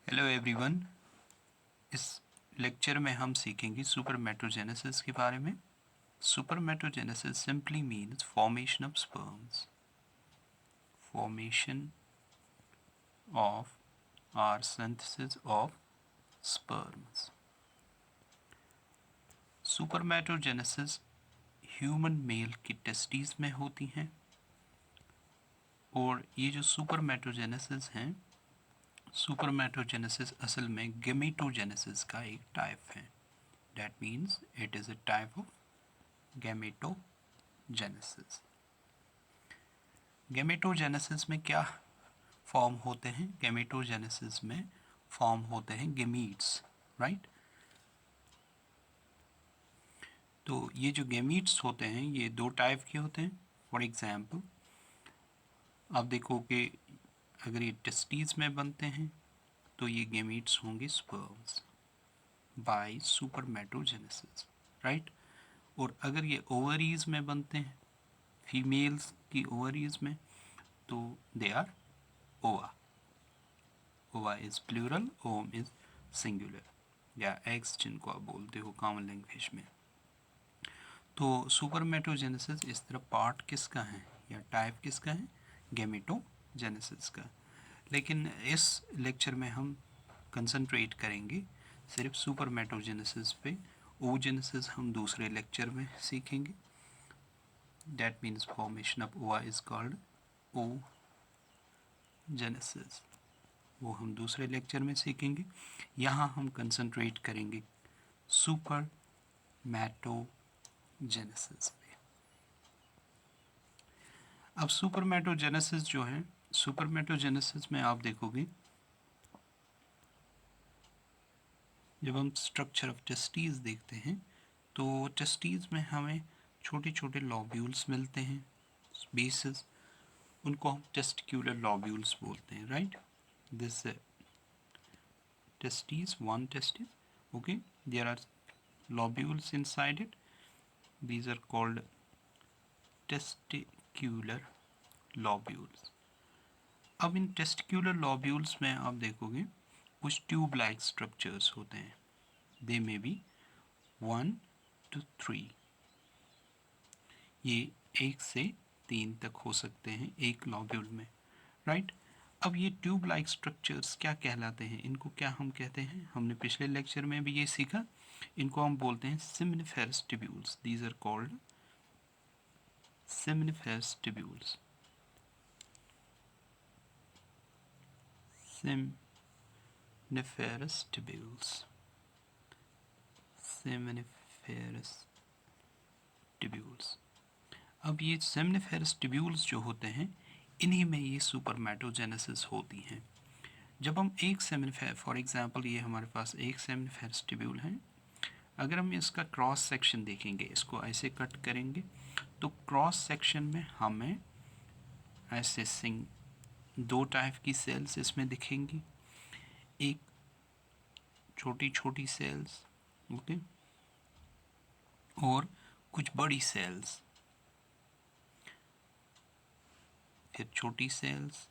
Hello everyone. इस lecture में हम सीखेंगे सुपरमेटोजेनेसिस के बारे में। Spermatogenesis simply means formation of sperms, formation of or synthesis of sperms. Spermatogenesis human male की टेस्टिस में होती हैं और ये जो सुपरमेटोजेनेसिस हैं, सुपरमेटोजेनेसिस असल में गेमेटोजेनेसिस का एक टाइप है। That means it is a type of gametogenesis. Gametogenesis में क्या फॉर्म होते हैं? Gametogenesis में फॉर्म होते हैं गेमीट्स, राइट? तो ये जो गेमीट्स होते हैं ये दो टाइप के होते हैं। फॉर एग्जाम्पल आप देखो कि अगर ये टेस्टीज में बनते हैं तो ये गेमीट्स होंगे स्पर्म्स बाय सुपरमेटोजेनेसिस, राइट? और अगर ये ओवरीज में बनते हैं फीमेल्स की ओवरीज में तो दे are ova. Ova is plural, ovum is singular, या एग्स जिनको आप बोलते हो कॉमन लैंग्वेज में। तो सुपरमेटोजेनेसिस इस तरह पार्ट किसका है या टाइप किसका है? गेमेटोजेनेसिस का। लेकिन इस लेक्चर में हम कंसंट्रेट करेंगे सिर्फ सुपरमेटोजेनेसिस पे। ओजेनेसिस हम दूसरे लेक्चर में सीखेंगे। That means formation of ova is called oogenesis। वो हम दूसरे लेक्चर में सीखेंगे। यहाँ हम कंसंट्रेट करेंगे सुपरमेटोजेनेसिस पे। अब सुपरमेटोजेनेसिस जो है, सुपरमेटोजेनेसिस में आप देखोगे जब हम स्ट्रक्चर ऑफ टेस्टीज देखते हैं तो टेस्टीज में हमें छोटे छोटे लॉब्यूल्स मिलते हैं, बेसिस। उनको हम टेस्टिक्यूलर लॉब्यूल्स बोलते हैं, right? This testes, one testis, okay, there are lobules inside it. These are called testicular lobules. अब इन testicular lobules में आप देखोगे कुछ ट्यूब लाइक स्ट्रक्चर्स होते हैं। दे मे बी 1 to 3, ये 1 से 3 तक हो सकते हैं एक लॉब्यूल में, राइट? अब ये ट्यूब लाइक स्ट्रक्चर्स क्या कहलाते हैं? इनको क्या हम कहते हैं? हमने पिछले लेक्चर में भी ये सीखा। इनको हम बोलते हैं seminiferous tubules. These are called seminiferous tubules. Seminiferous tubules, seminiferous tubules. अब ये सिम्निफेरस ट्यूब्यूल्स जो होते हैं इन्हीं में ये सुपरमेटोजेनेसिस होती हैं। जब हम एक सेमिनिफेर, फॉर एग्जांपल ये हमारे पास एक सेमिनिफेरस ट्यूब्यूल है, अगर हम इसका क्रॉस सेक्शन देखेंगे, इसको ऐसे कट करेंगे तो क्रॉस सेक्शन में हमें ऐसे दो टाइप की सेल्स इसमें दिखेंगी। एक छोटी छोटी सेल्स, ओके, और कुछ बड़ी सेल्स, फिर छोटी सेल्स।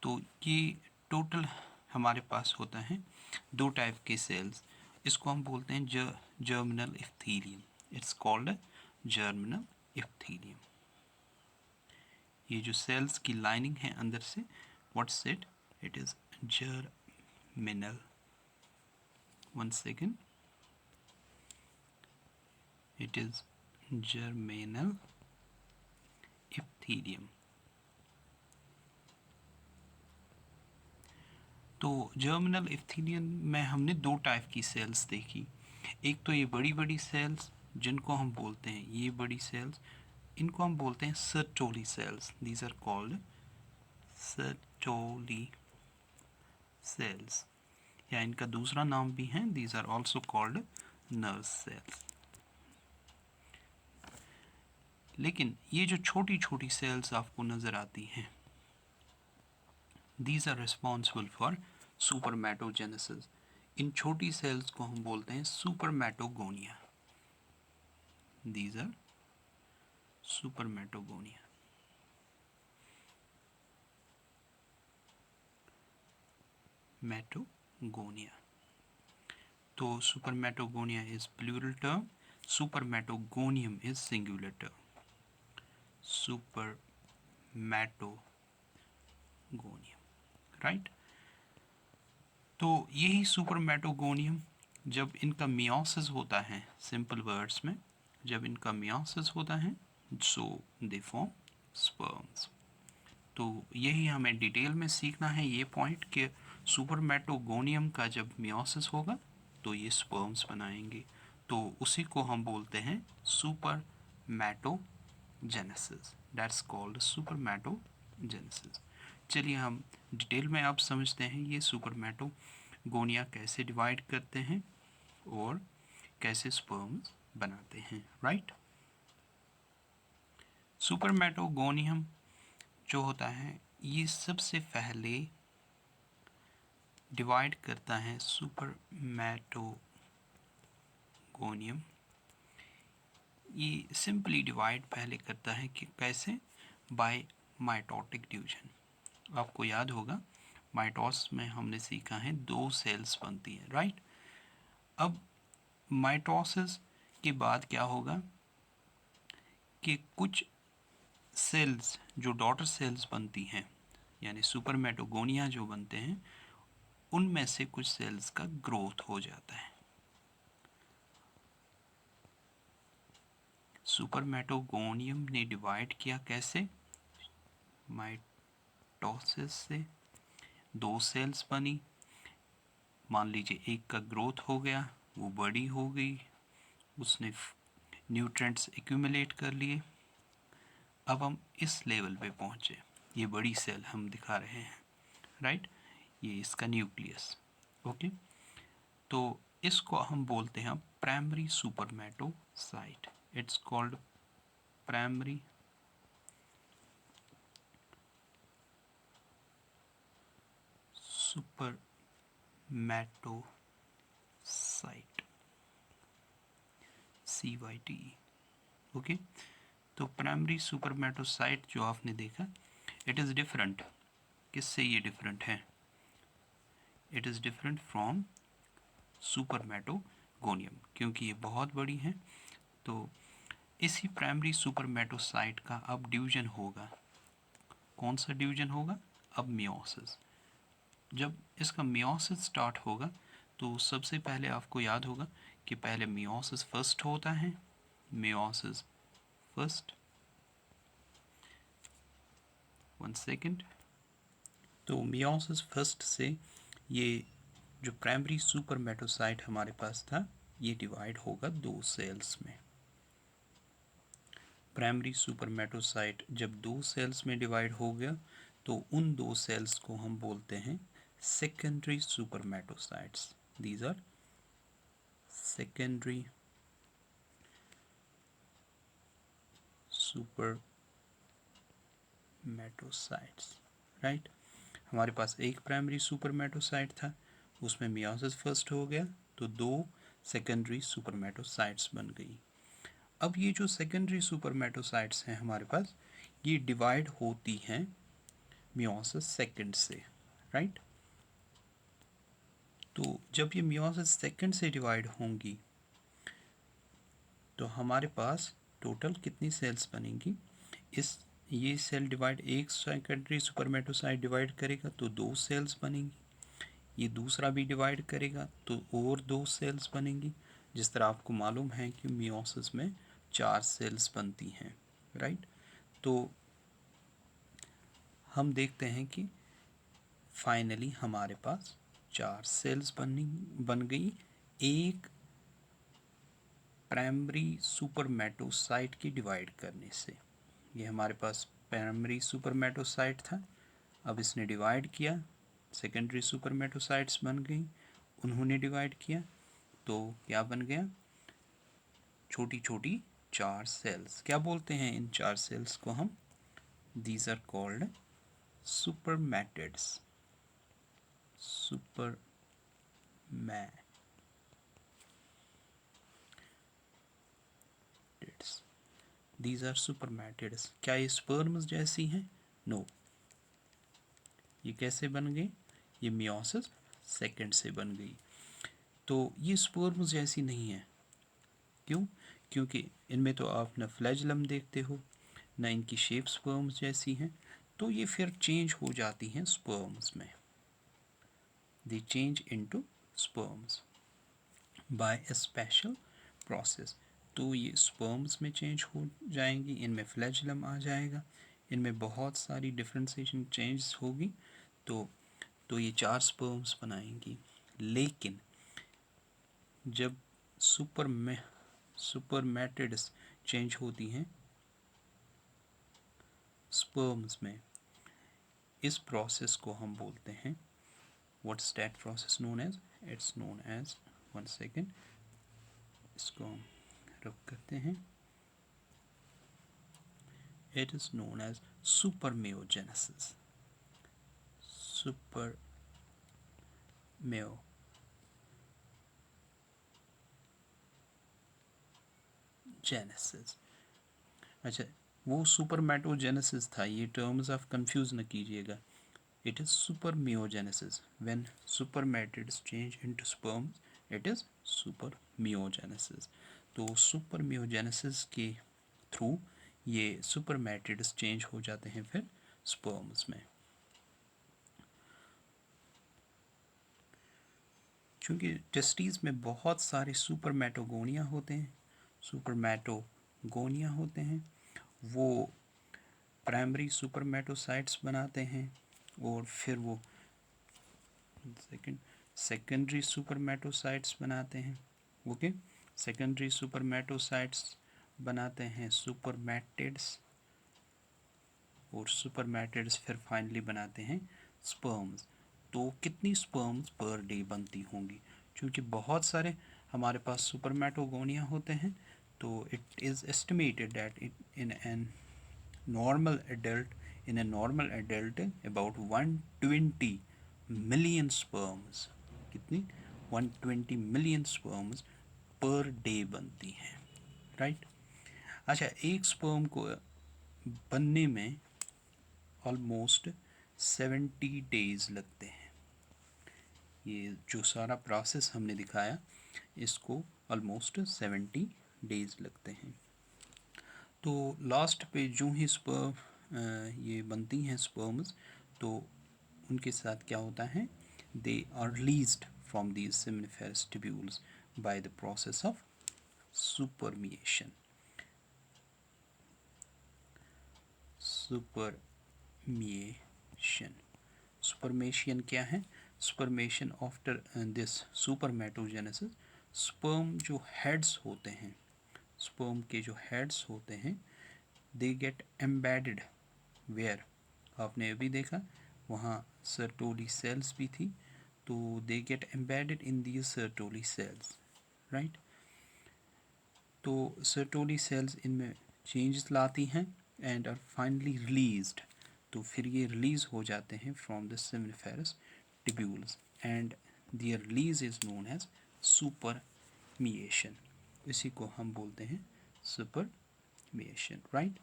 तो ये टोटल हमारे पास होता है दो टाइप के सेल्स। इसको हम बोलते हैं germinal epithelium. It's called germinal epithelium. ये जो सेल्स की लाइनिंग है अंदर से, what's it? It is germinal. One second, it is germinal epithelium. तो जर्मिनल इप्थीलियम में हमने दो टाइप की सेल्स देखी। एक तो ये बड़ी बड़ी सेल्स जिनको हम बोलते हैं, ये बड़ी सेल्स, इनको हम बोलते हैं Sertoli cells. These are called Sertoli cells, या इनका दूसरा नाम भी है, these are also called nerve cells. लेकिन ये जो छोटी छोटी सेल्स आपको नज़र आती हैं, these are responsible for spermatogenesis. इन छोटी सेल्स को हम बोलते हैं spermatogonia. These are spermatogonia. supermatogonia. तो supermatogonia is plural term, supermatogonium is singular term. Supermatogonium, right? तो यही supermatogonium जब इनका मियोसिस होता है, सिंपल वर्ड्स में जब इनका मियोसिस होता है, सो दे फॉर्म स्पर्म्स. तो यही हमें डिटेल में सीखना है ये पॉइंट कि सुपरमेटोगोनियम का जब मियोसिस होगा तो ये स्पर्म्स बनाएंगे. तो उसी को हम बोलते हैं सुपरमेटोजेनेसिस. That's called सुपरमेटोजेनेसिस. चलिए हम डिटेल में आप समझते हैं ये सुपरमेटोगोनिया कैसे डिवाइड करते हैं और कैसे स्पर्म्स बनाते हैं. राइट. सुपरमेटोगोनियम जो होता है ये सबसे पहले डिवाइड करता है सुपरमेटोगोनियम. ये सिंपली डिवाइड पहले करता है कि कैसे, बाय माइटोटिक डिवीजन. आपको याद होगा माइटोसिस में हमने सीखा है 2 सेल्स बनती है. राइट. अब माइटोसिस के बाद क्या होगा कि कुछ सेल्स जो डॉटर सेल्स बनती हैं, यानी सुपरमेटोगोनिया जो बनते हैं, उनमें से कुछ सेल्स का ग्रोथ हो जाता है. सुपरमेटोगोनियम ने डिवाइड किया कैसे, माइटोसिस से 2 सेल्स बनी. मान लीजिए एक का ग्रोथ हो गया, वो बड़ी हो गई, उसने न्यूट्रिएंट्स एक्यूमुलेट कर लिए. अब हम इस लेवल पे पहुँचे, ये बड़ी सेल हम दिखा रहे हैं. राइट. ये इसका न्यूक्लियस. ओके. तो इसको हम बोलते हैं primary spermatocyte. It's called primary spermatocyte, CYTE. Okay. तो प्राइमरी सुपरमेटोसाइट जो आपने देखा, इट इज़ डिफरेंट. किससे ये डिफरेंट है? इट इज़ डिफरेंट फ्रॉम सुपरमेटोगोनियम, क्योंकि ये बहुत बड़ी है. तो इसी प्राइमरी सुपरमेटोसाइट का अब डिवीजन होगा. कौन सा डिवीजन होगा? अब मियोसिस. जब इसका मियोसिस स्टार्ट होगा तो सबसे पहले आपको याद होगा कि पहले मियोसिस फर्स्ट होता है. Meiosis first, 1 second. तो मियोसिस फर्स्ट से ये जो प्राइमरी सुपरमेटोसाइट हमारे पास था, ये डिवाइड होगा 2 सेल्स में. प्राइमरी सुपरमेटोसाइट जब 2 सेल्स में डिवाइड हो गया तो उन 2 सेल्स को हम बोलते हैं secondary spermatocytes. These are secondary spermatocytes. Right. हमारे पास एक प्राइमरी सुपरमेटोसाइट था, उसमें मियोसिस फर्स्ट हो गया तो 2 सेकेंडरी सुपरमेटोसाइट्स बन गई. अब ये जो सेकेंडरी सुपरमेटोसाइट्स हैं हमारे पास, ये डिवाइड होती हैं मियोसिस सेकेंड से. राइट. तो जब ये मियोसिस सेकेंड से डिवाइड होंगी तो हमारे पास टोटल कितनी सेल्स बनेंगी? ये सेल डिवाइड, एक सेकेंडरी सुपरमेटोसाइट डिवाइड करेगा तो 2 सेल्स बनेंगी. ये दूसरा भी डिवाइड करेगा तो और 2 सेल्स बनेंगी. जिस तरह आपको मालूम है कि मियोसिस में 4 सेल्स बनती हैं. राइट. तो हम देखते हैं कि फाइनली हमारे पास 4 सेल्स बन गई एक प्राइमरी सुपरमेटोसाइट की डिवाइड करने से. ये हमारे पास प्राइमरी सुपरमेटोसाइट था, अब इसने डिवाइड किया, सेकेंडरी सुपरमेटोसाइट्स बन गई, उन्होंने डिवाइड किया तो क्या बन गया? छोटी छोटी 4 सेल्स. क्या बोलते हैं इन 4 सेल्स को हम? These are called spermatids. Spermatids. These are spermatids. क्या ये स्पर्म्स जैसी हैं? नो. ये कैसे बन गए? ये मियोसिस सेकंड से बन गई। तो ये स्पर्म्स जैसी नहीं है। क्यों? क्योंकि इनमें तो आप न फ्लैजलम देखते हो, न इनकी शेप स्पर्म्स जैसी हैं, तो ये फिर चेंज हो जाती हैं स्पर्म्स में। They change into sperms by a special process. तो ये स्पर्म्स में चेंज हो जाएंगी, इनमें फ्लैजलम आ जाएगा, इनमें बहुत सारी डिफ्रेंसिएशन चेंज होगी, तो ये 4 स्पर्म्स बनाएंगी। लेकिन जब सुपरमेटिड्स चेंज होती हैं स्पर्म्स में, इस प्रोसेस को हम बोलते हैं, what's that process known as? It's known as, one second, इसको हम रब करते हैं, it is known as supermeiogenesis. Supermeiogenesis। अच्छा, वो सुपरमेटोजेनेसिस था, ये टर्म्स आप कंफ्यूज न कीजिएगा। It is spermiogenesis. When spermatids change into sperms, it is spermiogenesis. तो सुपरमियोजेनेसिस के थ्रू ये सुपरमेटिड्स चेंज हो जाते हैं फिर स्पर्म्स में। क्योंकि टेस्टीज में बहुत सारे सुपरमेटोगोनिया होते हैं, वो प्राइमरी सुपरमेटोसाइट्स बनाते हैं, और फिर वो सेकेंडरी सुपरमेटोसाइट्स बनाते हैं। ओके, सेकेंडरी सुपरमेटोसाइट्स बनाते हैं सुपरमेटिड्स, और सुपरमेटिड्स फिर फाइनली बनाते हैं स्पर्म्स। तो कितनी स्पर्म्स पर डे बनती होंगी? क्योंकि बहुत सारे हमारे पास सुपरमेटोगोनिया होते हैं, तो it is estimated that in an normal adult about 120 million sperms, कितनी? 120 मिलियन स्पर्म्स पर डे बनती हैं, राइट। अच्छा, एक स्पर्म को बनने में ऑलमोस्ट 70 डेज लगते हैं। ये जो सारा प्रोसेस हमने दिखाया, इसको ऑलमोस्ट 70 डेज लगते हैं। तो लास्ट पे जो ही ये बनती हैं स्पर्म्स, तो उनके साथ क्या होता है? They are released from these seminiferous tubules by the process of spermiation. Spermiation क्या है? Spermiation after this spermatogenesis, sperm जो हेड्स होते हैं, स्पर्म के जो हेड्स होते हैं, दे गेट एम्बेडेड वेयर, आपने अभी देखा वहाँ सर्टोली सेल्स भी थी, तो they get embedded in these Sertoli cells, right. तो सर्टोली सेल्स इनमें चेंजेस लाती हैं एंड आर फाइनली रिलीज्ड, तो फिर ये रिलीज हो जाते हैं from the seminiferous tubules, and their release is known as spermiation. इसी को हम बोलते हैं सुपरमिएशन, राइट।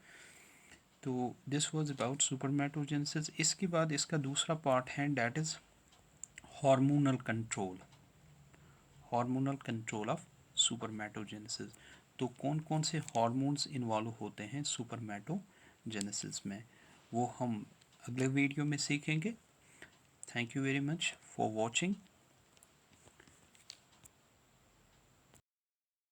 तो दिस वाज अबाउट सुपरमेटोजेनेसिस। इसके बाद इसका दूसरा पार्ट है, that is hormonal control. Hormonal control of spermatogenesis. तो कौन कौन से हार्मोन्स इन्वॉल्व होते हैं सुपरमेटोजेनेसिस में, वो हम अगले वीडियो में सीखेंगे। Thank you very much for watching.